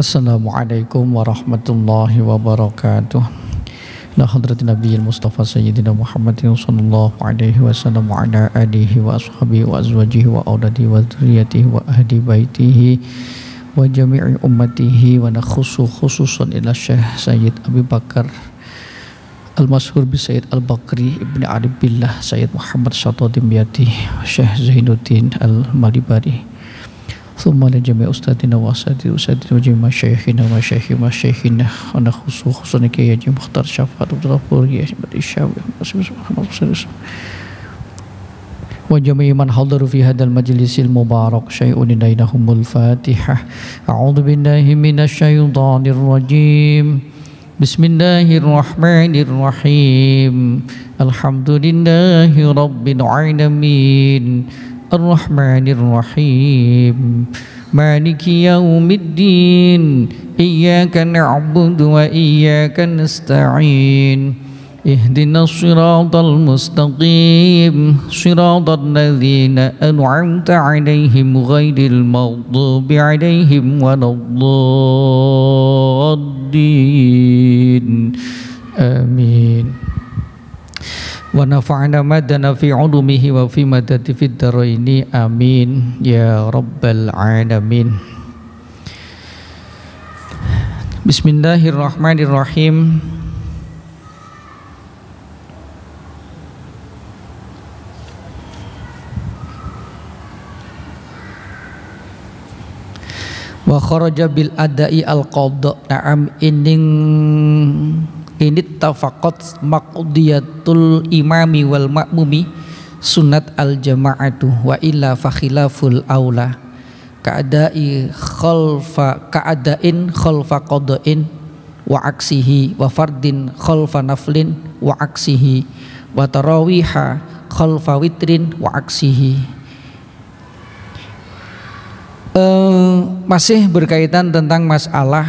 Assalamualaikum warahmatullahi wabarakatuh. La hadratin nabiyil mustafa sayyidina Muhammadin sallallahu alaihi wasallam wa ala alihi wa ashabihi wa azwajihi wa auladihi wa dzurriyyatihi wa ahli baitihi wa jami'i ummatihi wa nakhussu khususan ila Syekh Sayyid Abi Bakar Al-Masyhur bi Sayyid Al-Bakri Ibn Ali Billah Sayyid Muhammad Syatadin Biyati Syekh Zainuddin Al-Malibari Thumma li jami' ustadina wa asatidina wa jami' masyayikhina wa masyayikhina wa nakhusu khususan ki ya jami' mukhtar syafaat Abdul ya Isyawi wa jami' man hadaru fi hadzal majlisil mubarak syai'un ilainahumul fatihah. A'udzu billahi minasy syaithanir rajim. Bismillahirrahmanirrahim. Alhamdulillahi rabbil alamin. Ar-Rahmanir-Rahim. Maliki yaumiddin. Iyyaka na'budu wa iyyaka nasta'in. Ihdinas siratal mustaqim. Siratal ladzina an'amta 'alaihim ghairil maghdubi 'alaihim waladdallin. Amin. Wa nafa'ana madana fi 'ulumihi wa fi madadi fid dharaini amin ya rabbal alamin. Bismillahirrahmanirrahim. Wa kharaja bil adai al qadha na'am ini tafaqat maqdiyatul imami wal ma'mumi sunat al jama'atu wa illa fa khilaful aula ka'adain khalfa qada'in wa aksihi wa fardin khalfa naflin wa aksihi wa tarawiha khalfa witrin wa aksihi. Masih berkaitan tentang masalah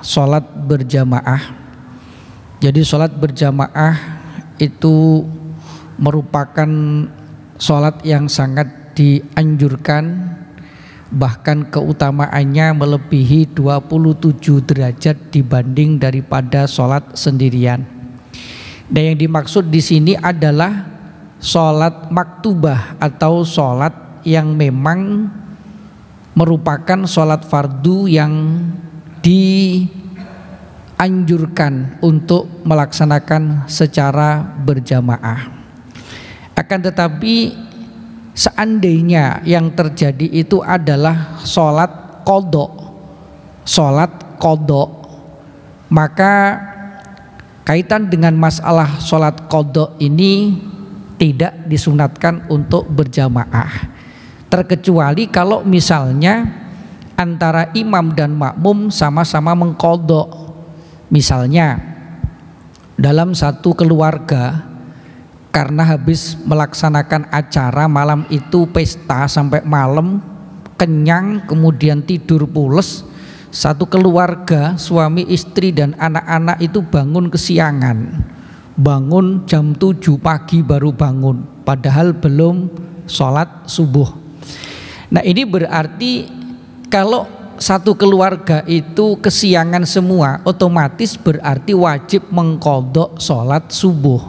sholat berjamaah. Jadi sholat berjamaah itu merupakan sholat yang sangat dianjurkan, bahkan keutamaannya melebihi 27 derajat dibanding daripada sholat sendirian. Dan yang dimaksud di sini adalah sholat maktubah atau sholat yang memang merupakan sholat fardu yang dianjurkan untuk melaksanakan secara berjamaah. Akan tetapi seandainya yang terjadi itu adalah sholat qadha, maka kaitan dengan masalah sholat qadha ini tidak disunatkan untuk berjamaah. Terkecuali kalau misalnya antara imam dan makmum sama-sama mengqadha. Misalnya dalam satu keluarga karena habis melaksanakan acara malam itu pesta sampai malam kenyang kemudian tidur pules, satu keluarga suami istri dan anak-anak itu bangun kesiangan, bangun jam 7 pagi baru bangun padahal belum sholat subuh. Nah ini berarti kalau satu keluarga itu kesiangan semua, otomatis berarti wajib mengqadha sholat subuh.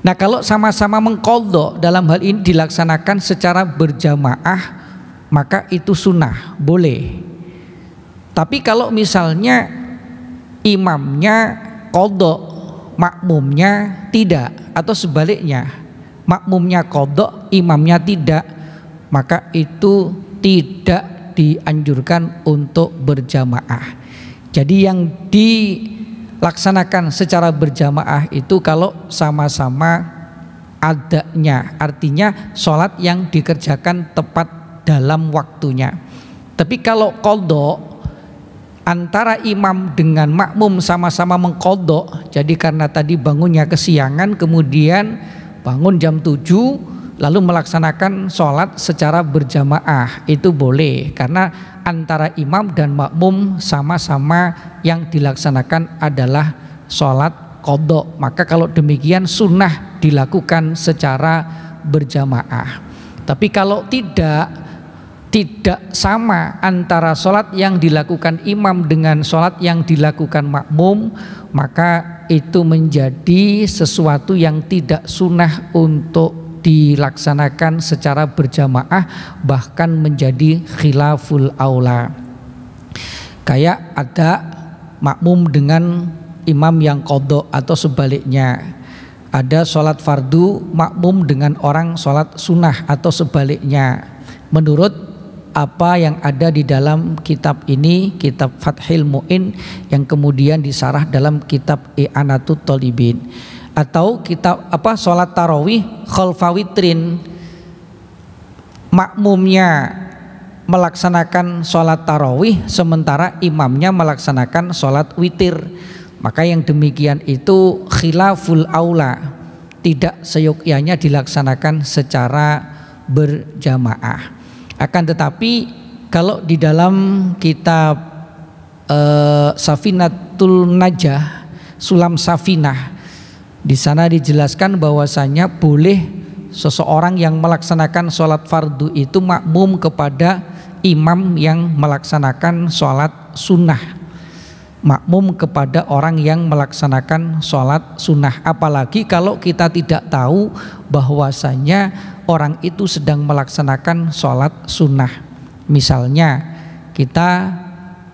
Nah kalau sama-sama mengqadha dalam hal ini dilaksanakan secara berjamaah, maka itu sunnah, boleh. Tapi kalau misalnya imamnya qadha, makmumnya tidak, atau sebaliknya makmumnya qadha, imamnya tidak, maka itu tidak dianjurkan untuk berjamaah. Jadi yang dilaksanakan secara berjamaah itu kalau sama-sama adanya, artinya sholat yang dikerjakan tepat dalam waktunya. Tapi kalau qadha antara imam dengan makmum sama-sama mengqadha, jadi karena tadi bangunnya kesiangan kemudian bangun jam 7 lalu melaksanakan sholat secara berjamaah, itu boleh karena antara imam dan makmum sama-sama yang dilaksanakan adalah sholat qadha. Maka kalau demikian sunnah dilakukan secara berjamaah. Tapi kalau tidak, tidak sama antara sholat yang dilakukan imam dengan sholat yang dilakukan makmum, maka itu menjadi sesuatu yang tidak sunnah untuk dilaksanakan secara berjamaah, bahkan menjadi khilaful aula. Kayak ada makmum dengan imam yang qadha atau sebaliknya, ada sholat fardu makmum dengan orang sholat sunnah atau sebaliknya. Menurut apa yang ada di dalam kitab ini, kitab Fathil Mu'in, yang kemudian disarah dalam kitab I'anatut Thalibin, atau kitab sholat tarawih khalfa witrin, makmumnya melaksanakan sholat tarawih sementara imamnya melaksanakan sholat witir, maka yang demikian itu khilaful aula, tidak seyogyanya dilaksanakan secara berjamaah. Akan tetapi kalau di dalam kitab Safinatul Najah, Sulam Safinah, di sana dijelaskan bahwasanya boleh seseorang yang melaksanakan sholat fardu itu makmum kepada imam yang melaksanakan sholat sunnah, makmum kepada orang yang melaksanakan sholat sunnah. Apalagi kalau kita tidak tahu bahwasanya orang itu sedang melaksanakan sholat sunnah. Misalnya kita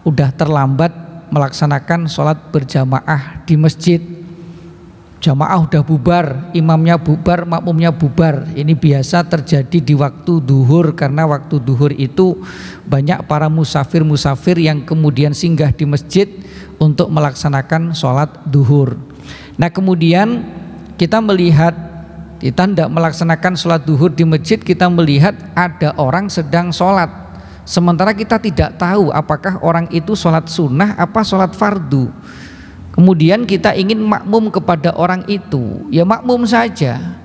udah terlambat melaksanakan sholat berjamaah di masjid, jamaah udah bubar, imamnya bubar, makmumnya bubar. Ini biasa terjadi di waktu duhur, karena waktu duhur itu banyak para musafir yang kemudian singgah di masjid untuk melaksanakan sholat duhur. Nah kemudian kita melihat, kita tidak melaksanakan sholat duhur di masjid, kita melihat ada orang sedang sholat, sementara kita tidak tahu apakah orang itu sholat sunnah apa sholat fardu. Kemudian kita ingin makmum kepada orang itu, ya makmum saja.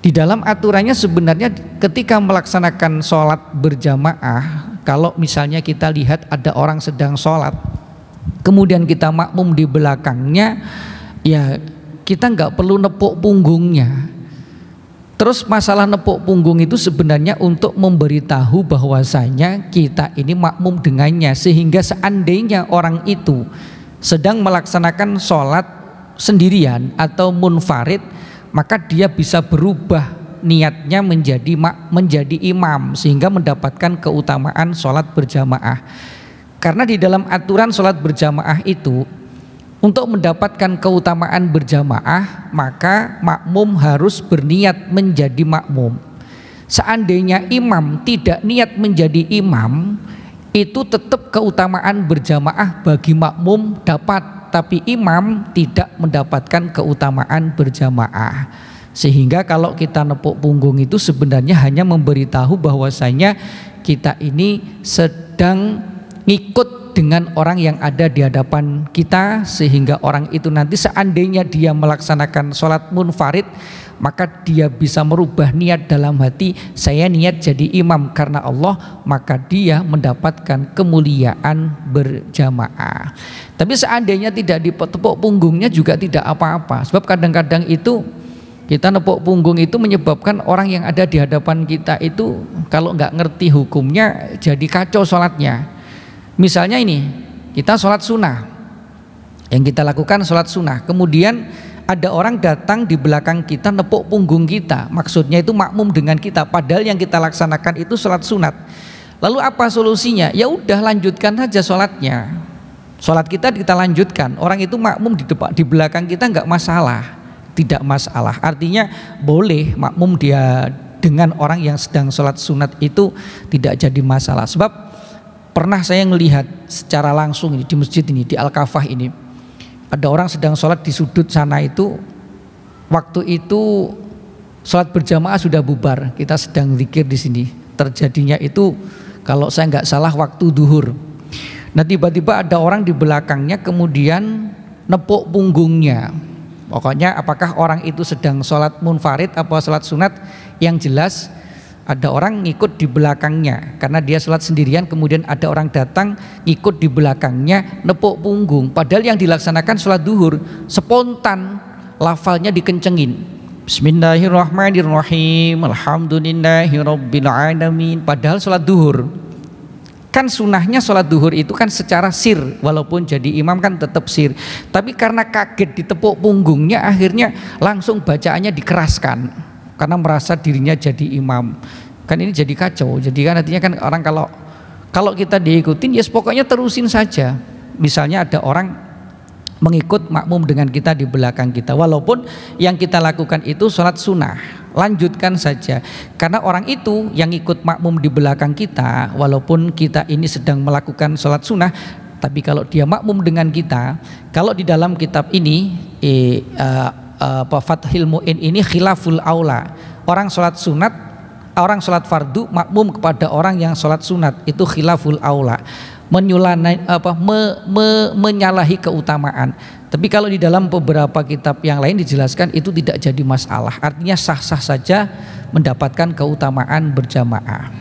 Di dalam aturannya sebenarnya ketika melaksanakan sholat berjamaah, kalau misalnya kita lihat ada orang sedang sholat, kemudian kita makmum di belakangnya, ya kita nggak perlu nepuk punggungnya. Terus masalah nepuk punggung itu sebenarnya untuk memberitahu bahwasanya kita ini makmum dengannya, sehingga seandainya orang itu sedang melaksanakan sholat sendirian atau munfarid, maka dia bisa berubah niatnya menjadi imam, sehingga mendapatkan keutamaan sholat berjamaah. Karena di dalam aturan sholat berjamaah itu, untuk mendapatkan keutamaan berjamaah, maka makmum harus berniat menjadi makmum. Seandainya imam tidak niat menjadi imam, itu tetap keutamaan berjamaah bagi makmum dapat, tapi imam tidak mendapatkan keutamaan berjamaah. Sehingga kalau kita nepuk punggung itu sebenarnya hanya memberitahu bahwasanya kita ini sedang ngikut dengan orang yang ada di hadapan kita, sehingga orang itu nanti seandainya dia melaksanakan sholat munfarid, maka dia bisa merubah niat dalam hati, saya niat jadi imam karena Allah, maka dia mendapatkan kemuliaan berjamaah. Tapi seandainya tidak ditepuk punggungnya juga tidak apa-apa, sebab kadang-kadang itu kita nepuk punggung itu menyebabkan orang yang ada di hadapan kita itu kalau nggak ngerti hukumnya jadi kacau sholatnya. Misalnya ini, kita sholat sunnah, yang kita lakukan sholat sunnah, kemudian ada orang datang di belakang kita nepuk punggung kita, maksudnya itu makmum dengan kita, padahal yang kita laksanakan itu sholat sunat. Lalu apa solusinya? Ya udah, lanjutkan saja sholatnya, sholat kita lanjutkan, orang itu makmum di belakang kita nggak masalah, tidak masalah. Artinya boleh makmum dia dengan orang yang sedang sholat sunat itu tidak jadi masalah. Sebab pernah saya melihat secara langsung ini di masjid ini, di Al-Kafah ini, ada orang sedang sholat di sudut sana itu. Waktu itu sholat berjamaah sudah bubar, kita sedang zikir di sini. Terjadinya itu kalau saya nggak salah waktu duhur. Nah tiba-tiba ada orang di belakangnya kemudian nepuk punggungnya. Pokoknya apakah orang itu sedang sholat munfarid atau sholat sunat, yang jelas ada orang ngikut di belakangnya karena dia sholat sendirian, kemudian ada orang datang ikut di belakangnya nepuk punggung, padahal yang dilaksanakan sholat duhur. Spontan lafalnya dikencengin, Bismillahirrahmanirrahim, Alhamdulillahirabbil alamin, padahal sholat duhur. Kan sunahnya sholat duhur itu kan secara sir, walaupun jadi imam kan tetap sir. Tapi karena kaget ditepuk punggungnya, akhirnya langsung bacaannya dikeraskan karena merasa dirinya jadi imam. Kan ini jadi kacau. Jadi kan artinya kan orang kalau kita diikutin, ya pokoknya terusin saja. Misalnya ada orang mengikut makmum dengan kita di belakang kita, walaupun yang kita lakukan itu sholat sunnah, lanjutkan saja. Karena orang itu yang ikut makmum di belakang kita, walaupun kita ini sedang melakukan sholat sunnah, tapi kalau dia makmum dengan kita, kalau di dalam kitab ini Fathul Mu'in ini khilaful aula, orang sholat sunat, orang sholat fardu makmum kepada orang yang sholat sunat, itu khilaful aula, menyalahi keutamaan. Tapi kalau di dalam beberapa kitab yang lain dijelaskan itu tidak jadi masalah, artinya sah-sah saja mendapatkan keutamaan berjamaah.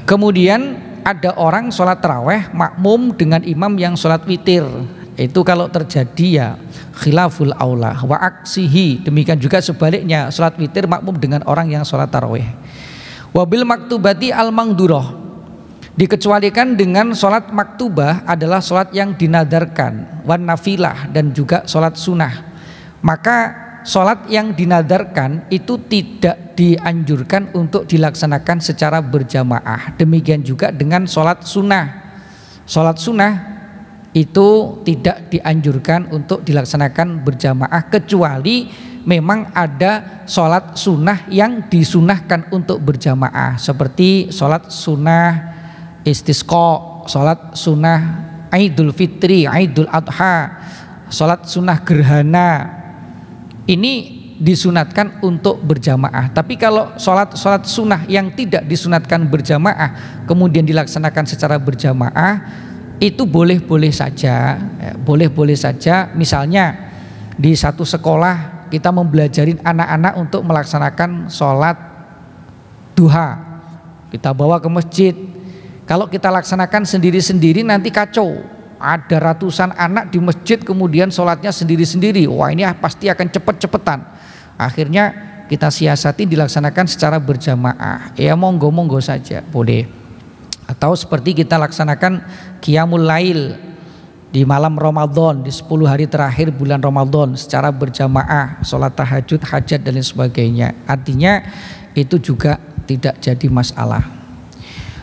Kemudian ada orang sholat taraweh makmum dengan imam yang sholat witir, itu kalau terjadi ya khilaful aula wa aksihi. Demikian juga sebaliknya, sholat witir makmum dengan orang yang sholat taraweh. Wabil maktubati al mangdurah, dikecualikan dengan sholat maktubah adalah sholat yang dinadarkan, wan nafilah, dan juga sholat sunnah. Maka sholat yang dinadarkan itu tidak dianjurkan untuk dilaksanakan secara berjamaah. Demikian juga dengan sholat sunnah. Sholat sunnah itu tidak dianjurkan untuk dilaksanakan berjamaah, kecuali memang ada sholat sunnah yang disunahkan untuk berjamaah, seperti sholat sunnah istisqa, sholat sunnah Idul Fitri, Idul Adha, sholat sunnah gerhana, ini disunatkan untuk berjamaah. Tapi kalau sholat sunnah yang tidak disunatkan berjamaah kemudian dilaksanakan secara berjamaah, itu boleh-boleh saja, boleh-boleh saja. Misalnya di satu sekolah kita mempelajarin anak-anak untuk melaksanakan sholat duha, kita bawa ke masjid. Kalau kita laksanakan sendiri-sendiri nanti kacau, ada ratusan anak di masjid kemudian sholatnya sendiri-sendiri, wah ini pasti akan cepet-cepetan. Akhirnya kita siasati dilaksanakan secara berjamaah, ya monggo-monggo saja boleh. Atau seperti kita laksanakan qiyamul lail di malam Ramadan, di 10 hari terakhir bulan Ramadan secara berjamaah, sholat tahajud, hajat dan lain sebagainya. Artinya itu juga tidak jadi masalah.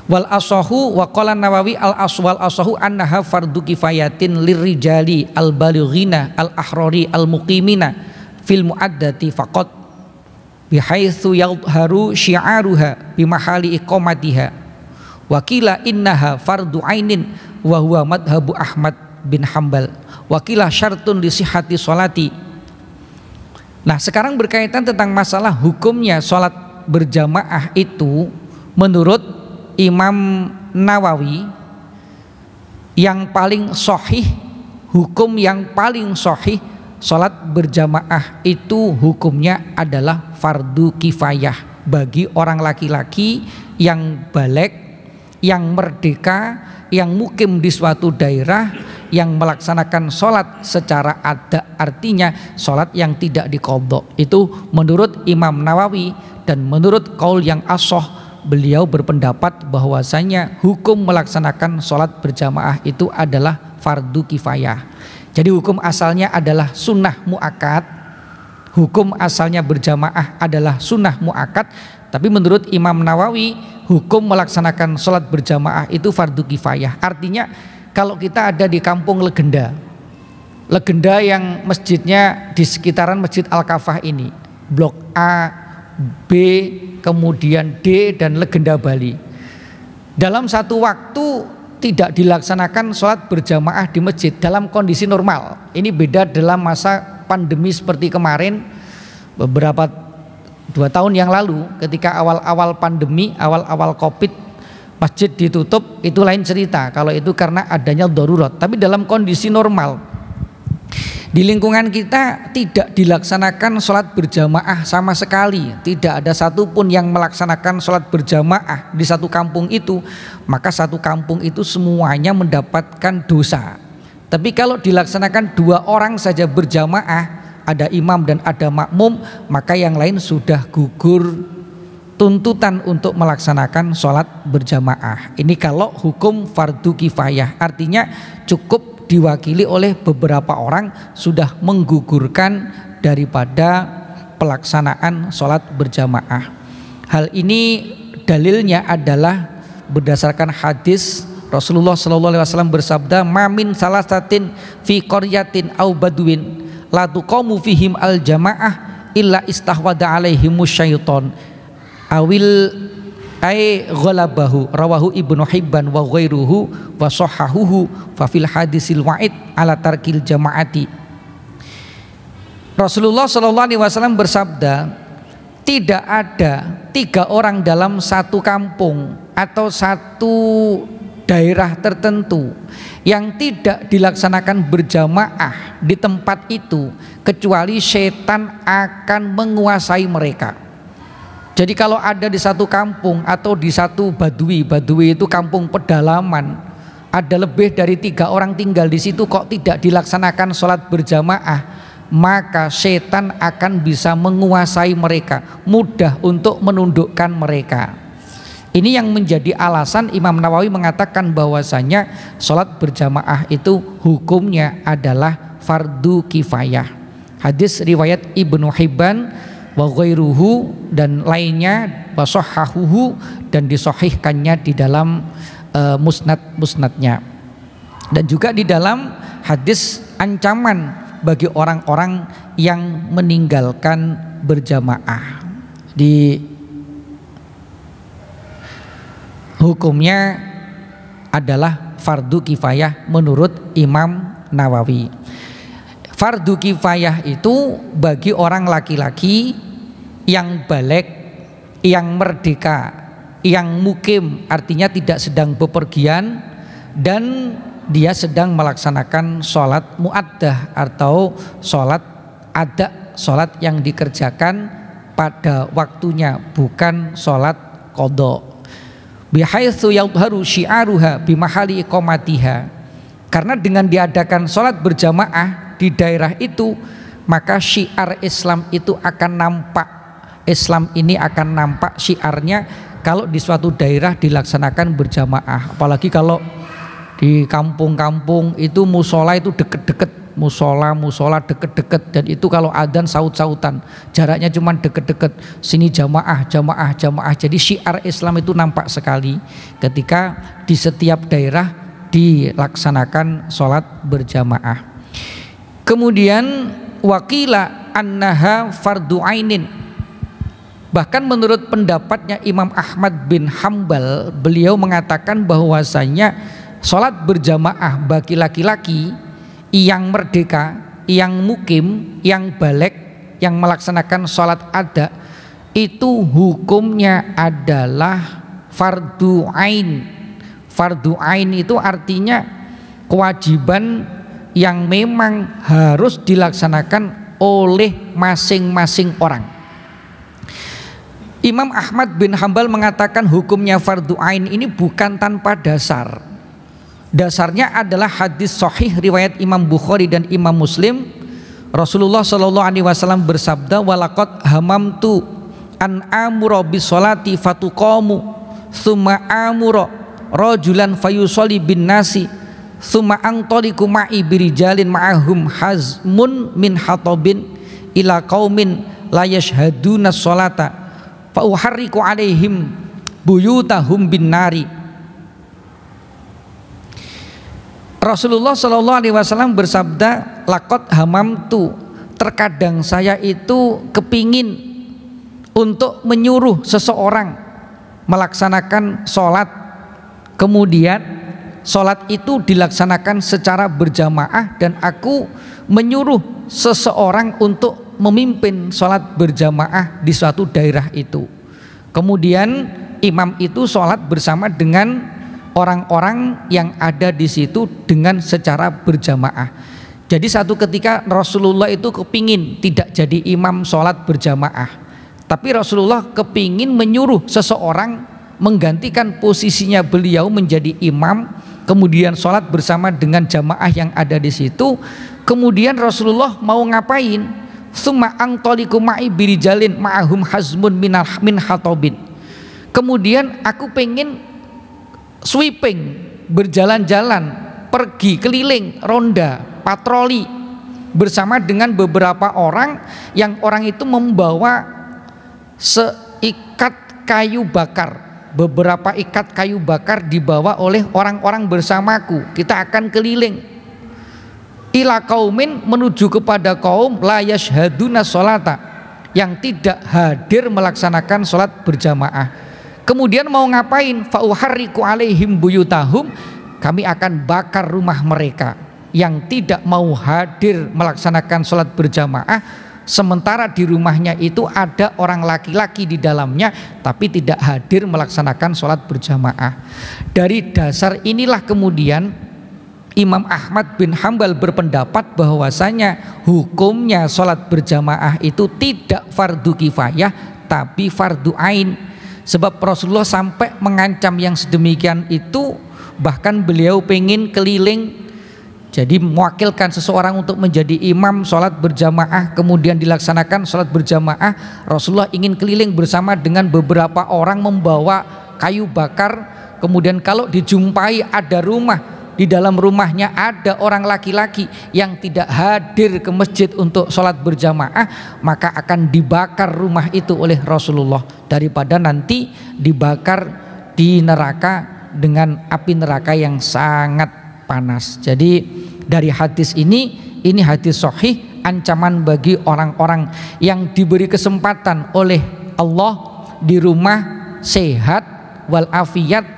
Wal asahu wa qala Nawawi al aswal asahu annaha fardu kifayatin lirrijali al balighina al ahrari al muqimina fil muaddati faqat bihaitsu yadharu syi'aruha bi mahali iqamatiha wa qila innaha fardu ainin wa huwa madhabu Ahmad bin Hambal wa qila syartun li sihhati sholati. Nah, sekarang berkaitan tentang masalah hukumnya sholat berjamaah itu menurut Imam Nawawi yang paling sahih, hukum yang paling sahih sholat berjamaah itu hukumnya adalah fardu kifayah bagi orang laki-laki yang baligh, yang merdeka, yang mukim di suatu daerah, yang melaksanakan sholat secara ada, artinya sholat yang tidak diqadha. Itu menurut Imam Nawawi, dan menurut qaul yang ashah, beliau berpendapat bahwasanya hukum melaksanakan sholat berjamaah itu adalah fardu kifayah. Jadi hukum asalnya adalah sunnah muakkad, hukum asalnya berjamaah adalah sunnah muakkad. Tapi menurut Imam Nawawi, hukum melaksanakan sholat berjamaah itu fardu kifayah. Artinya kalau kita ada di kampung legenda yang masjidnya di sekitaran Masjid Al-Kafah ini, blok A, B, kemudian D dan legenda Bali, dalam satu waktu tidak dilaksanakan sholat berjamaah di masjid dalam kondisi normal. Ini beda dalam masa pandemi seperti kemarin, beberapa 2 tahun yang lalu ketika awal-awal pandemi, awal-awal Covid, masjid ditutup, itu lain cerita. Kalau itu karena adanya darurat. Tapi dalam kondisi normal di lingkungan kita tidak dilaksanakan sholat berjamaah sama sekali, tidak ada satupun yang melaksanakan sholat berjamaah di satu kampung itu, maka satu kampung itu semuanya mendapatkan dosa. Tapi kalau dilaksanakan 2 orang saja berjamaah, ada imam dan ada makmum, maka yang lain sudah gugur tuntutan untuk melaksanakan sholat berjamaah. Ini kalau hukum fardu kifayah, artinya cukup diwakili oleh beberapa orang sudah menggugurkan daripada pelaksanaan sholat berjamaah. Hal ini dalilnya adalah berdasarkan hadis Rasulullah SAW bersabda, "Mamin salasatin fi qaryatin au badwin la tuqamu fihim al jamaah illa istahwada alaihimus syaiton awil ay ghalabahu." Rawahu Ibnu Hibban wa ghairuhu wa sahahuhu fa fil hadisil wa'id ala tarkil jamaati. Rasulullah SAW bersabda, tidak ada 3 orang dalam satu kampung atau satu daerah tertentu yang tidak dilaksanakan berjamaah di tempat itu kecuali setan akan menguasai mereka. Jadi kalau ada di satu kampung atau di satu badui itu kampung pedalaman, ada lebih dari 3 orang tinggal di situ kok tidak dilaksanakan sholat berjamaah, maka setan akan bisa menguasai mereka, mudah untuk menundukkan mereka. Ini yang menjadi alasan Imam Nawawi mengatakan bahwasanya sholat berjamaah itu hukumnya adalah fardu kifayah. Hadis riwayat Ibnu Hibban wa ghairuhu dan lainnya wa sahhahuhu dan disahihkannya di dalam musnadnya. Dan juga di dalam hadis ancaman bagi orang-orang yang meninggalkan berjamaah. Di hukumnya adalah fardu kifayah menurut Imam Nawawi. Fardu kifayah itu bagi orang laki-laki yang baligh, yang merdeka, yang mukim, artinya tidak sedang bepergian dan dia sedang melaksanakan sholat muaddah atau sholat ada, sholat yang dikerjakan pada waktunya, bukan sholat qadha. Bihaitsu yadhharu syi'aruha bimahali iqamatiha. Karena dengan diadakan sholat berjamaah di daerah itu, maka syiar Islam itu akan nampak. Islam ini akan nampak syiarnya kalau di suatu daerah dilaksanakan berjamaah. Apalagi kalau di kampung-kampung itu musola itu deket-deket, musola deket-deket, dan itu kalau adzan saut-sautan, jaraknya cuma deket-deket, sini jamaah. Jadi syiar Islam itu nampak sekali ketika di setiap daerah dilaksanakan sholat berjamaah. Kemudian wakila annaha fardu ainin. Bahkan menurut pendapatnya Imam Ahmad bin Hambal, beliau mengatakan bahwasanya sholat berjamaah bagi laki-laki yang merdeka, yang mukim, yang baligh, yang melaksanakan sholat ada, itu hukumnya adalah fardu ain. Fardu ain itu artinya kewajiban yang memang harus dilaksanakan oleh masing-masing orang. Imam Ahmad bin Hambal mengatakan hukumnya fardu ain ini bukan tanpa dasar. Dasarnya adalah hadis sahih riwayat Imam Bukhari dan Imam Muslim. Rasulullah SAW bersabda, walaqad hamamtu an amura bis sholati fatuqamu thumma amura rajulan fayusolli bin nasi thumma antaliku ma'i birijalin ma'ahum hazmun min hatabin ila qaumin la yashhaduna sholata fa uharriku alaihim buyutahum bin nari. Rasulullah SAW bersabda, laqad hamamtu, terkadang saya itu kepingin untuk menyuruh seseorang melaksanakan sholat, kemudian sholat itu dilaksanakan secara berjamaah, dan aku menyuruh seseorang untuk memimpin sholat berjamaah di suatu daerah itu. Kemudian imam itu sholat bersama dengan orang-orang yang ada di situ dengan secara berjamaah. Jadi satu ketika Rasulullah itu kepingin tidak jadi imam sholat berjamaah, tapi Rasulullah kepingin menyuruh seseorang menggantikan posisinya beliau menjadi imam, kemudian sholat bersama dengan jamaah yang ada di situ. Kemudian Rasulullah mau ngapain? summa antoliku ma'i birijalin ma'ahum hazmun min hatobin. Kemudian aku pengen sweeping, berjalan-jalan, pergi keliling, ronda, patroli bersama dengan beberapa orang yang orang itu membawa seikat kayu bakar. Beberapa ikat kayu bakar dibawa oleh orang-orang bersamaku. Kita akan keliling ila kaumin, menuju kepada kaum la yashhaduna sholata, yang tidak hadir melaksanakan sholat berjamaah. Kemudian mau ngapain? Fauharriku alaihim buyutahum, kami akan bakar rumah mereka yang tidak mau hadir melaksanakan sholat berjamaah, sementara di rumahnya itu ada orang laki-laki di dalamnya tapi tidak hadir melaksanakan sholat berjamaah. Dari dasar inilah kemudian Imam Ahmad bin Hambal berpendapat bahwasanya hukumnya sholat berjamaah itu tidak fardu kifayah tapi fardu ain. Sebab Rasulullah sampai mengancam yang sedemikian itu, bahkan beliau pengen keliling, jadi mewakilkan seseorang untuk menjadi imam sholat berjamaah, kemudian dilaksanakan sholat berjamaah. Rasulullah ingin keliling bersama dengan beberapa orang membawa kayu bakar, kemudian kalau dijumpai ada rumah, di dalam rumahnya ada orang laki-laki yang tidak hadir ke masjid untuk sholat berjamaah, maka akan dibakar rumah itu oleh Rasulullah daripada nanti dibakar di neraka dengan api neraka yang sangat panas. Jadi dari hadis ini hadis sahih, ancaman bagi orang-orang yang diberi kesempatan oleh Allah di rumah sehat walafiat,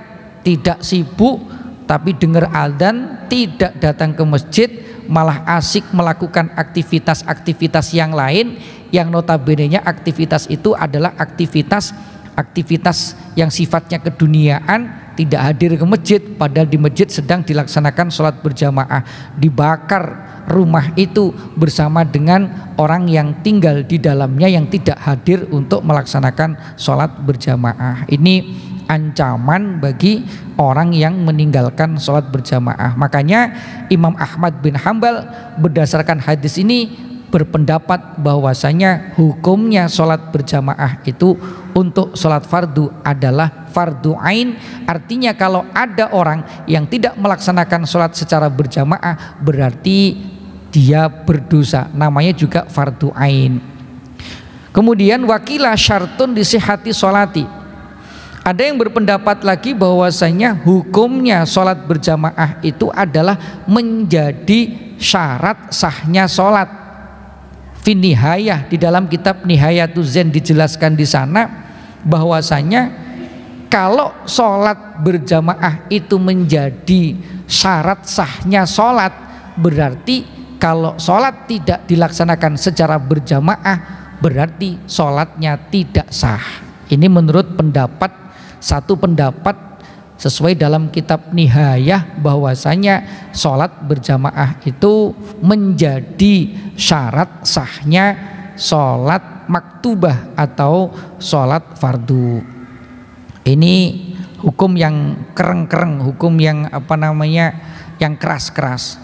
tidak sibuk tapi dengar adzan, tidak datang ke masjid, malah asik melakukan aktivitas-aktivitas yang lain, yang notabene-nya aktivitas itu adalah aktivitas yang sifatnya keduniaan, tidak hadir ke masjid, padahal di masjid sedang dilaksanakan sholat berjamaah. Dibakar rumah itu bersama dengan orang yang tinggal di dalamnya yang tidak hadir untuk melaksanakan sholat berjamaah. Ini ancaman bagi orang yang meninggalkan sholat berjamaah. Makanya Imam Ahmad bin Hambal berdasarkan hadis ini berpendapat bahwasanya hukumnya sholat berjamaah itu untuk sholat fardu adalah fardu ain. Artinya kalau ada orang yang tidak melaksanakan sholat secara berjamaah berarti dia berdosa, namanya juga fardu ain. Kemudian wakilah syartun disihati sholati. Ada yang berpendapat lagi bahwasanya hukumnya sholat berjamaah itu adalah menjadi syarat sahnya sholat. Fi nihayah, di dalam kitab Nihayatuz Zain dijelaskan di sana bahwasanya kalau sholat berjamaah itu menjadi syarat sahnya sholat, berarti kalau sholat tidak dilaksanakan secara berjamaah berarti sholatnya tidak sah. Ini menurut satu pendapat sesuai dalam kitab Nihayah bahwasanya sholat berjamaah itu menjadi syarat sahnya sholat maktubah atau sholat fardu. Ini hukum yang kereng-kereng, hukum yang yang keras-keras.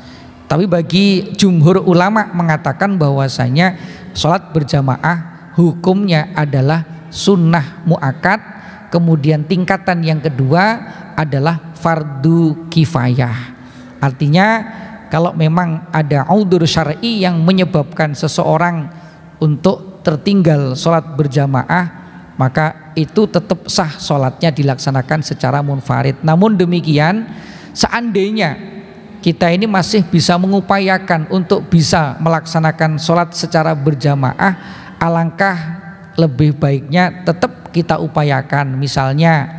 Tapi bagi jumhur ulama mengatakan bahwasanya sholat berjamaah hukumnya adalah sunnah muakkad. Kemudian tingkatan yang kedua adalah fardu kifayah. Artinya kalau memang ada udzur syar'i yang menyebabkan seseorang untuk tertinggal sholat berjamaah, maka itu tetap sah sholatnya dilaksanakan secara munfarid. Namun demikian, seandainya kita ini masih bisa mengupayakan untuk bisa melaksanakan sholat secara berjamaah, alangkah lebih baiknya tetap kita upayakan. Misalnya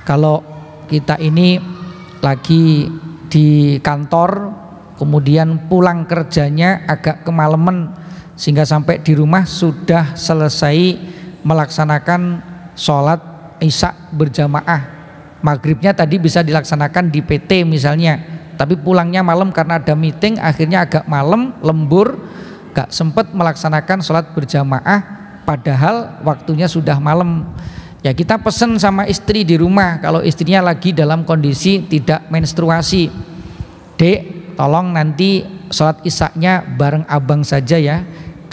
kalau kita ini lagi di kantor, kemudian pulang kerjanya agak kemalaman sehingga sampai di rumah sudah selesai melaksanakan sholat isya berjamaah. Maghribnya tadi bisa dilaksanakan di PT misalnya, tapi pulangnya malam karena ada meeting, akhirnya agak malam, lembur, gak sempat melaksanakan sholat berjamaah padahal waktunya sudah malam. Ya kita pesen sama istri di rumah, kalau istrinya lagi dalam kondisi tidak menstruasi, Dek tolong nanti sholat isya-nya bareng abang saja ya,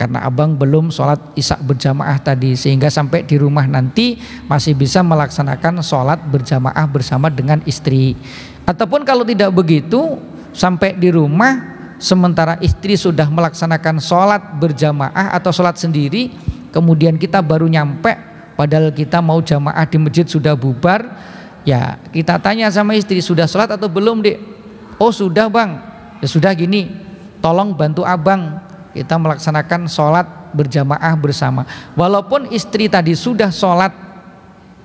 karena abang belum sholat isya berjamaah tadi, sehingga sampai di rumah nanti masih bisa melaksanakan sholat berjamaah bersama dengan istri. Ataupun kalau tidak begitu, sampai di rumah sementara istri sudah melaksanakan sholat berjamaah atau sholat sendiri, kemudian kita baru nyampe, padahal kita mau jamaah di masjid sudah bubar, ya kita tanya sama istri, sudah sholat atau belum dek? Oh sudah bang. Ya sudah gini, tolong bantu abang, kita melaksanakan sholat berjamaah bersama. Walaupun istri tadi sudah sholat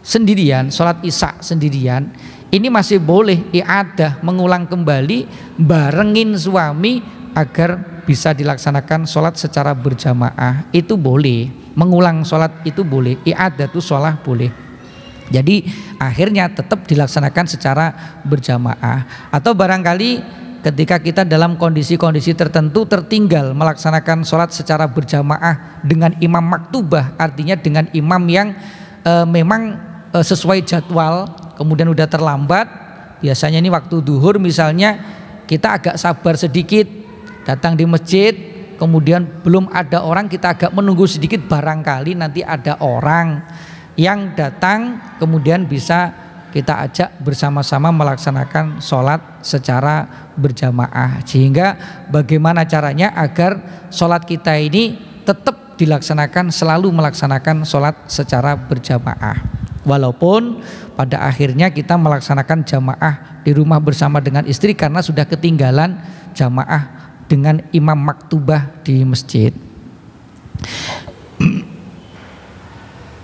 sendirian, sholat isya sendirian, ini masih boleh i'adah, mengulang kembali barengin suami agar bisa dilaksanakan sholat secara berjamaah. Itu boleh, mengulang sholat itu boleh, i'adah itu sholat boleh. Jadi akhirnya tetap dilaksanakan secara berjamaah. Atau barangkali ketika kita dalam kondisi-kondisi tertentu tertinggal melaksanakan sholat secara berjamaah dengan imam maktubah, artinya dengan imam yang memang sesuai jadwal, kemudian udah terlambat, biasanya ini waktu duhur misalnya, kita agak sabar sedikit datang di masjid, kemudian belum ada orang, kita agak menunggu sedikit, barangkali nanti ada orang yang datang, kemudian bisa kita ajak bersama-sama melaksanakan sholat secara berjamaah. Sehingga bagaimana caranya agar sholat kita ini tetap dilaksanakan, selalu melaksanakan sholat secara berjamaah. Walaupun pada akhirnya kita melaksanakan jamaah di rumah bersama dengan istri karena sudah ketinggalan jamaah dengan imam maktubah di masjid.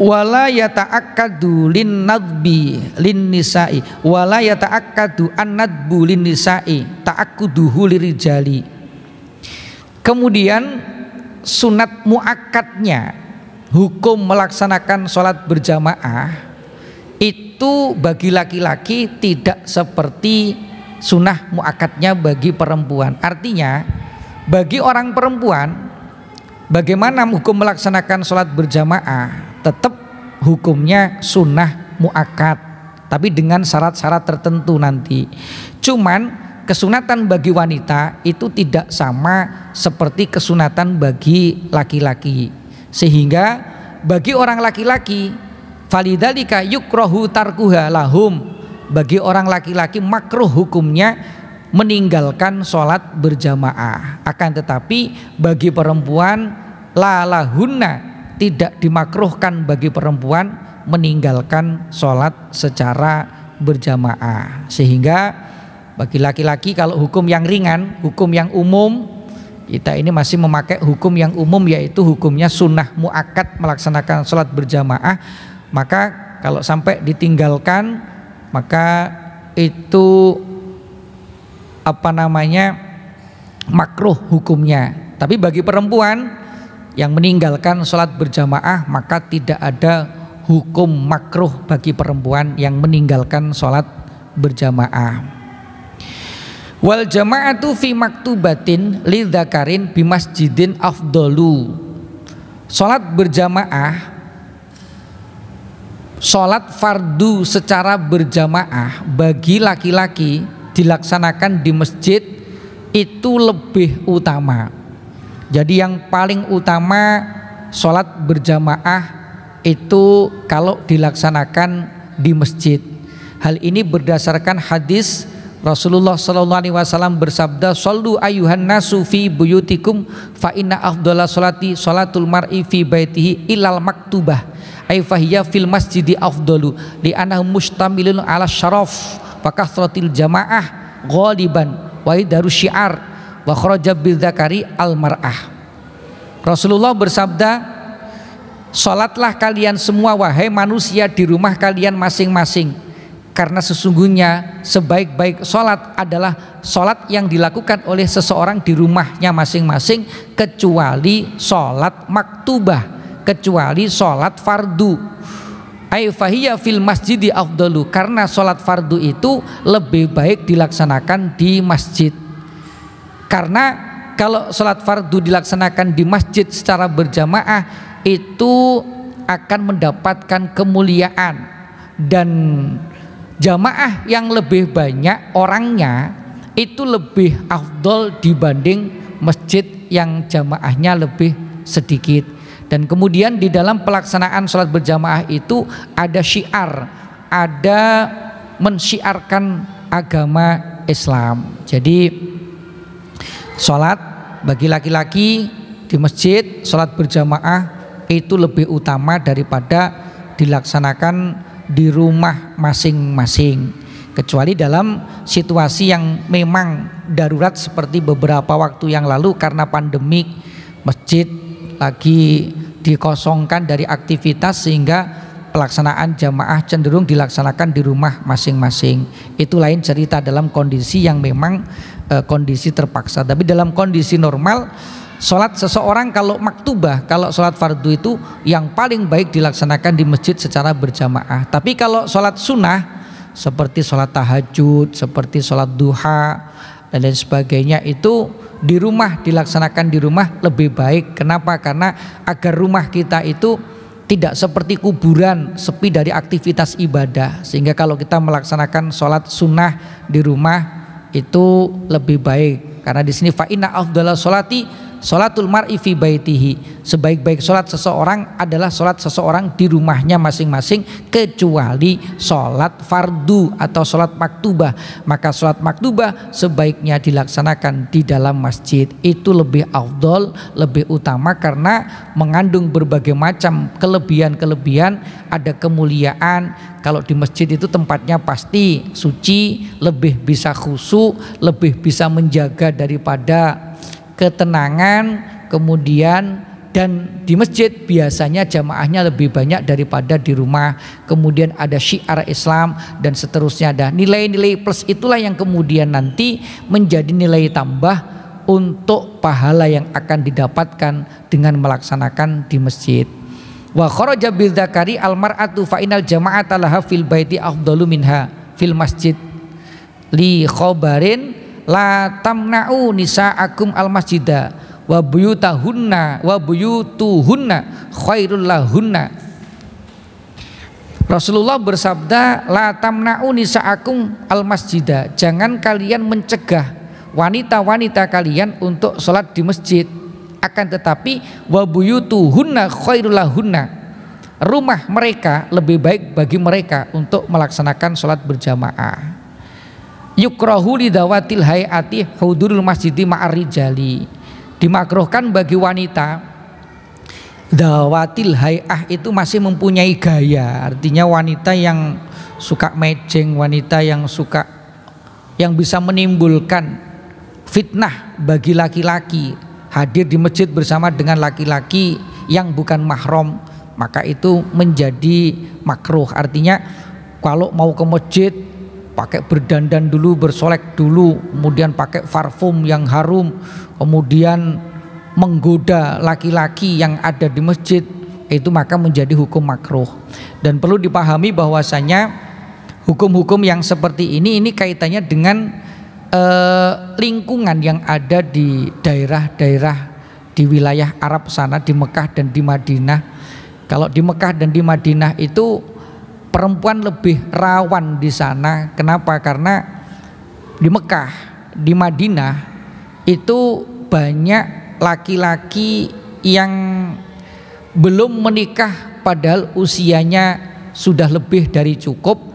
Wala yata'akkadu lin nadbi lin nisa'i wala yata'akkadu an nadbu lin nisa'i ta'akkuduhu lirijali. Kemudian sunat muakkadnya, hukum melaksanakan sholat berjamaah itu bagi laki-laki tidak seperti sunnah muakkadnya bagi perempuan. Artinya bagi orang perempuan, bagaimana hukum melaksanakan sholat berjamaah? Tetap hukumnya sunnah muakkad, tapi dengan syarat-syarat tertentu nanti. Cuman kesunatan bagi wanita itu tidak sama seperti kesunatan bagi laki-laki. Sehingga bagi orang laki-laki, falidzalika yukrahu tarkuha lahum, bagi orang laki-laki makruh hukumnya meninggalkan sholat berjamaah. Akan tetapi bagi perempuan la lahunna, tidak dimakruhkan bagi perempuan meninggalkan sholat secara berjamaah. Sehingga bagi laki-laki kalau hukum yang ringan, hukum yang umum, kita ini masih memakai hukum yang umum, yaitu hukumnya sunnah muakkad melaksanakan sholat berjamaah. Maka kalau sampai ditinggalkan, maka itu makruh hukumnya. Tapi bagi perempuan yang meninggalkan sholat berjamaah, maka tidak ada hukum makruh bagi perempuan yang meninggalkan sholat berjamaah. Wal jama'atu fi maktubatin lidzakarin bimasjidin afdalu. Sholat berjamaah, sholat fardu secara berjamaah bagi laki-laki dilaksanakan di masjid itu lebih utama. Jadi yang paling utama sholat berjamaah itu kalau dilaksanakan di masjid. Hal ini berdasarkan hadis Rasulullah SAW bersabda, "Shallu ayyuhan nasu fi buyutikum fa inna afdhala sholati sholatul mar'i fi baitihi ilal maktubah ay fahiya fil masjidi afdalu li'annahu mustamilun ala syaraf wa kathratil jamaah ghaliban wa idaru syiar wa kharaja bil dzakari al mar'ah." Rasulullah bersabda, "Salatlah kalian semua wahai manusia di rumah kalian masing-masing, karena sesungguhnya sebaik-baik salat adalah salat yang dilakukan oleh seseorang di rumahnya masing-masing, kecuali salat maktubah, kecuali salat fardu. Ai fahiya fil masjidi afdalu, karena salat fardu itu lebih baik dilaksanakan di masjid. Karena kalau sholat fardu dilaksanakan di masjid secara berjamaah itu akan mendapatkan kemuliaan, dan jamaah yang lebih banyak orangnya itu lebih afdol dibanding masjid yang jamaahnya lebih sedikit. Dan kemudian di dalam pelaksanaan sholat berjamaah itu ada syiar, ada mensyiarkan agama Islam. Jadi sholat bagi laki-laki di masjid, sholat berjamaah itu lebih utama daripada dilaksanakan di rumah masing-masing, kecuali dalam situasi yang memang darurat seperti beberapa waktu yang lalu karena pandemik, masjid lagi dikosongkan dari aktivitas sehingga pelaksanaan jamaah cenderung dilaksanakan di rumah masing-masing. Itu lain cerita dalam kondisi yang memang kondisi terpaksa. Tapi dalam kondisi normal, sholat seseorang kalau maktubah, kalau sholat fardu itu yang paling baik dilaksanakan di masjid secara berjamaah. Tapi kalau sholat sunnah seperti sholat tahajud, seperti sholat duha dan lain sebagainya itu di rumah, dilaksanakan di rumah lebih baik. Kenapa? Karena agar rumah kita itu tidak seperti kuburan, sepi dari aktivitas ibadah, sehingga kalau kita melaksanakan sholat sunnah di rumah itu lebih baik. Karena di sini fa inna afdhalus sholati sholatul mar'i fi baitihi, sebaik-baik sholat seseorang adalah sholat seseorang di rumahnya masing-masing, kecuali sholat fardu atau sholat maktubah. Maka sholat maktubah sebaiknya dilaksanakan di dalam masjid. Itu lebih afdol, lebih utama karena mengandung berbagai macam kelebihan-kelebihan. Ada kemuliaan. Kalau di masjid itu tempatnya pasti suci, lebih bisa khusyuk, lebih bisa menjaga daripada ketenangan. Kemudian dan di masjid biasanya jamaahnya lebih banyak daripada di rumah. Kemudian ada syiar Islam dan seterusnya, ada nilai-nilai plus. Itulah yang kemudian nanti menjadi nilai tambah untuk pahala yang akan didapatkan dengan melaksanakan di masjid. Wa kharaja bil dzakari al mar'atu fa inal jama'ata laha fil baiti afdalu minha fil masjid li khabarin la tamna'u nisa'akum al masjida wa buyutahunna wa buyutuhunna khairul lahunna. Rasulullah bersabda, la tamna'u nisa'akum al masjida, jangan kalian mencegah wanita-wanita kalian untuk sholat di masjid. Akan tetapi wa buyutuhunna khairul lahunna, rumah mereka lebih baik bagi mereka untuk melaksanakan sholat berjamaah. Yukrahu lidawatil hayati hudurul masjidi ma'ar rijali, dimakruhkan bagi wanita. Dawatil hayah itu masih mempunyai gaya, artinya wanita yang suka mejeng, wanita yang suka, yang bisa menimbulkan fitnah bagi laki-laki, hadir di masjid bersama dengan laki-laki yang bukan mahram, maka itu menjadi makruh. Artinya kalau mau ke masjid pakai berdandan dulu, bersolek dulu, kemudian pakai parfum yang harum, kemudian menggoda laki-laki yang ada di masjid, itu maka menjadi hukum makruh. Dan perlu dipahami bahwasanya hukum-hukum yang seperti ini kaitannya dengan lingkungan yang ada di daerah-daerah di wilayah Arab sana, di Mekah dan di Madinah. Kalau di Mekah dan di Madinah itu perempuan lebih rawan di sana. Kenapa? Karena di Mekah, di Madinah itu banyak laki-laki yang belum menikah padahal usianya sudah lebih dari cukup.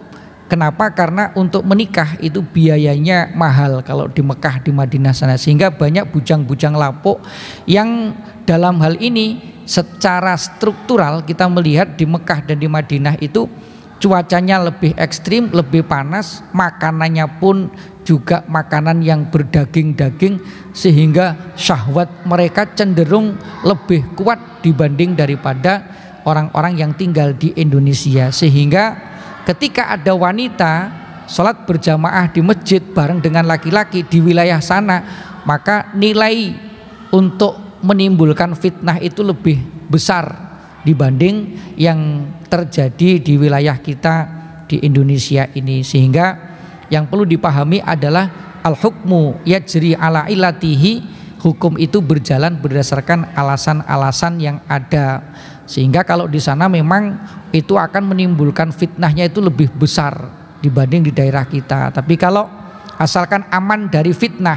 Kenapa? Karena untuk menikah itu biayanya mahal kalau di Mekah, di Madinah sana, sehingga banyak bujang-bujang lapuk yang dalam hal ini secara struktural kita melihat di Mekah dan di Madinah itu cuacanya lebih ekstrim, lebih panas, makanannya pun juga makanan yang berdaging-daging, sehingga syahwat mereka cenderung lebih kuat dibanding daripada orang-orang yang tinggal di Indonesia. Sehingga ketika ada wanita sholat berjamaah di masjid bareng dengan laki-laki di wilayah sana, maka nilai untuk menimbulkan fitnah itu lebih besar dibanding yang terjadi di wilayah kita di Indonesia ini. Sehingga yang perlu dipahami adalah al-hukmu yajri ala ilatihi, hukum itu berjalan berdasarkan alasan-alasan yang ada. Sehingga kalau di sana memang itu akan menimbulkan fitnahnya itu lebih besar dibanding di daerah kita. Tapi kalau asalkan aman dari fitnah,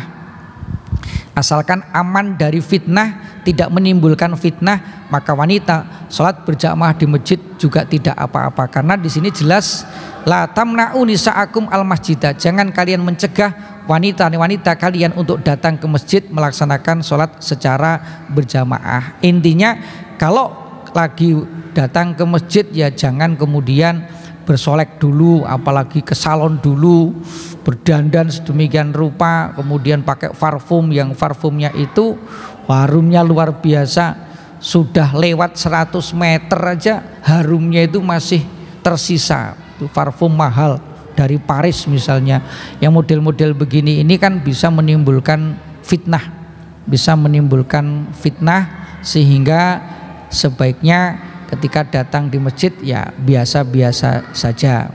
asalkan aman dari fitnah, tidak menimbulkan fitnah, maka wanita sholat berjamaah di masjid juga tidak apa-apa. Karena di sini jelas la tamna'u nisa'akum al-masjidah, jangan kalian mencegah wanita-wanita kalian untuk datang ke masjid melaksanakan sholat secara berjamaah. Intinya kalau lagi datang ke masjid ya jangan kemudian bersolek dulu, apalagi ke salon dulu, berdandan sedemikian rupa, kemudian pakai parfum yang parfumnya itu harumnya luar biasa, sudah lewat 100 meter aja harumnya itu masih tersisa. Itu parfum mahal dari Paris misalnya. Yang model-model begini ini kan bisa menimbulkan fitnah, sehingga sebaiknya ketika datang di masjid ya biasa-biasa saja.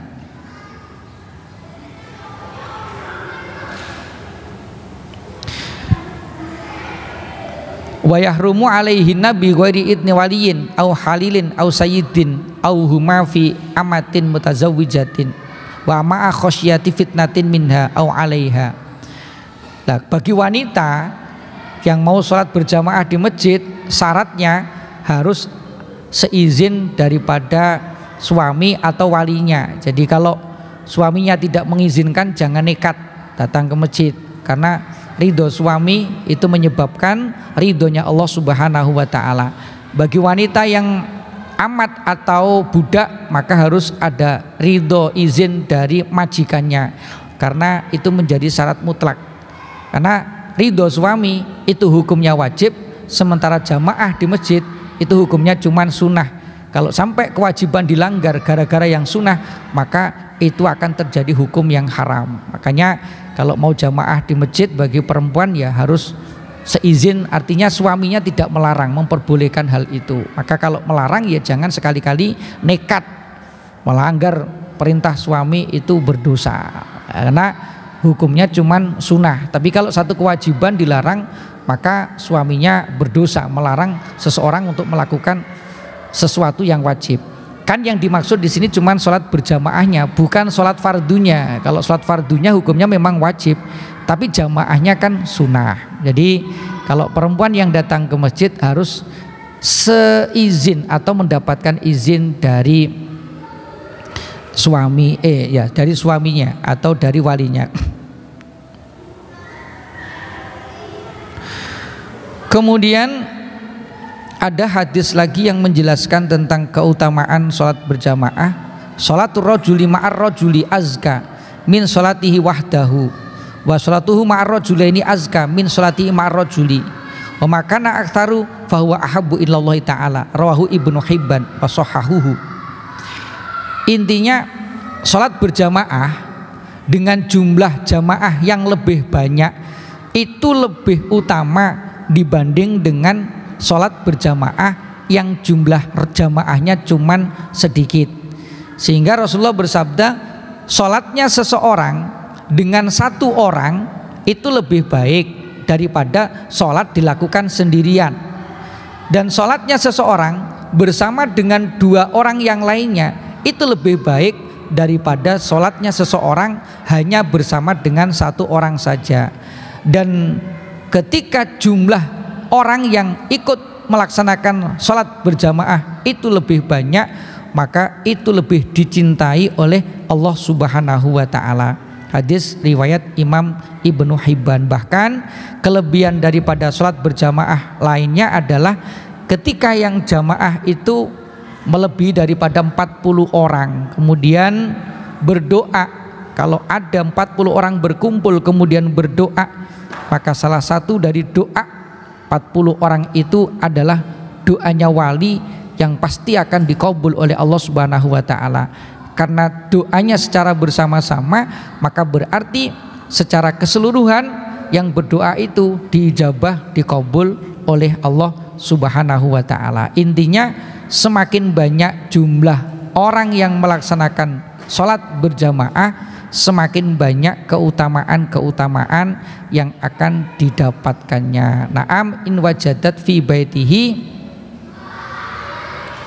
Wa yahrumu alaihinna bi ghairi idni waliyin au halilin au sayyidin au huma fi amatin mutazawwijatin wa ma'a khasyati fitnatin minha au alaiha. Nah, bagi wanita yang mau sholat berjamaah di masjid syaratnya harus seizin daripada suami atau walinya. Jadi kalau suaminya tidak mengizinkan jangan nekat datang ke masjid, karena ridho suami itu menyebabkan ridhonya Allah Subhanahu wa ta'ala. Bagi wanita yang amat atau budak maka harus ada ridho izin dari majikannya, karena itu menjadi syarat mutlak. Karena ridho suami itu hukumnya wajib, sementara jamaah di masjid itu hukumnya cuman sunnah. Kalau sampai kewajiban dilanggar gara-gara yang sunnah, maka itu akan terjadi hukum yang haram. Makanya kalau mau jamaah di masjid bagi perempuan ya harus seizin, artinya suaminya tidak melarang, memperbolehkan hal itu. Maka kalau melarang ya jangan sekali-kali nekat melanggar perintah suami, itu berdosa karena hukumnya cuman sunnah. Tapi kalau satu kewajiban dilarang, maka suaminya berdosa melarang seseorang untuk melakukan sesuatu yang wajib. Kan yang dimaksud di sini cuma sholat berjamaahnya, bukan sholat fardunya. Kalau sholat fardunya hukumnya memang wajib, tapi jamaahnya kan sunnah. Jadi kalau perempuan yang datang ke masjid harus seizin atau mendapatkan izin dari suami, dari suaminya atau dari walinya. Kemudian ada hadis lagi yang menjelaskan tentang keutamaan sholat berjamaah. Sholatur rajuli ma'ar rajuli azka min sholatihi wahdahu wa sholatuhu ma'ar rajulaini azka min sholatihi ma'ar rajuli wa makana aktsaru fahuwa ahabbu ilallahi ta'ala, rawahu Ibnu Hibban wa shahahuhu. Intinya sholat berjamaah dengan jumlah jamaah yang lebih banyak itu lebih utama dibanding dengan sholat berjamaah yang jumlah jamaahnya cuman sedikit. Sehingga Rasulullah bersabda, sholatnya seseorang dengan satu orang itu lebih baik daripada sholat dilakukan sendirian, dan sholatnya seseorang bersama dengan dua orang yang lainnya itu lebih baik daripada sholatnya seseorang hanya bersama dengan satu orang saja. Dan ketika jumlah orang yang ikut melaksanakan sholat berjamaah itu lebih banyak, maka itu lebih dicintai oleh Allah Subhanahu wa ta'ala. Hadis riwayat Imam Ibnu Hibban. Bahkan kelebihan daripada sholat berjamaah lainnya adalah ketika yang jamaah itu melebihi daripada 40 orang kemudian berdoa. Kalau ada 40 orang berkumpul kemudian berdoa, maka salah satu dari doa 40 orang itu adalah doanya wali yang pasti akan dikabul oleh Allah Subhanahu wa ta'ala. Karena doanya secara bersama-sama, maka berarti secara keseluruhan yang berdoa itu diijabah, dikabul oleh Allah Subhanahu wa ta'ala. Intinya semakin banyak jumlah orang yang melaksanakan sholat berjamaah, semakin banyak keutamaan-keutamaan yang akan didapatkannya. Naam in wajadat fi baitihi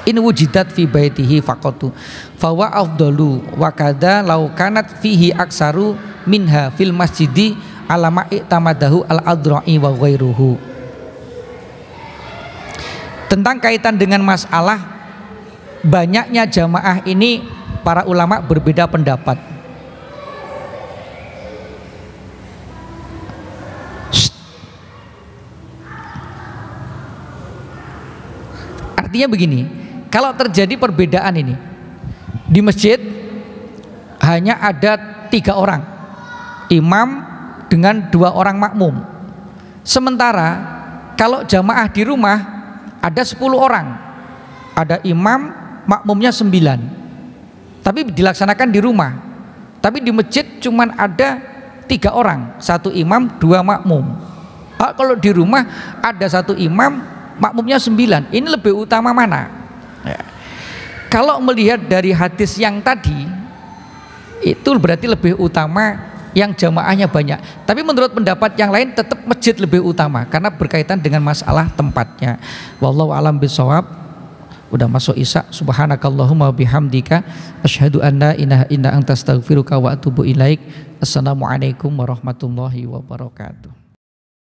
in wujidat fi baitihi faqatu fawa afdalu wa kadza law kanat fihi aksaru minha fil masjidi alama i'tamadahu al-adra'i wa ghairuhu. Tentang kaitan dengan masalah banyaknya jamaah ini, para ulama berbeda pendapat. Artinya begini, kalau terjadi perbedaan ini di masjid hanya ada 3 orang, imam dengan 2 orang makmum. Sementara kalau jamaah di rumah ada 10 orang, ada imam, makmumnya 9, tapi dilaksanakan di rumah. Tapi di masjid cuman ada 3 orang, 1 imam, 2 makmum. Kalau di rumah ada 1 imam, makmumnya 9, ini lebih utama mana? Ya. Kalau melihat dari hadis yang tadi, itu berarti lebih utama yang jamaahnya banyak. Tapi menurut pendapat yang lain tetap masjid lebih utama karena berkaitan dengan masalah tempatnya. Wallahu a'lam bishawab. Udah masuk isya. Subhanakallahumma bihamdika asyhadu an la ilaha illa anta astaghfiruka wa atubu ilaik. Assalamualaikum warahmatullahi wabarakatuh.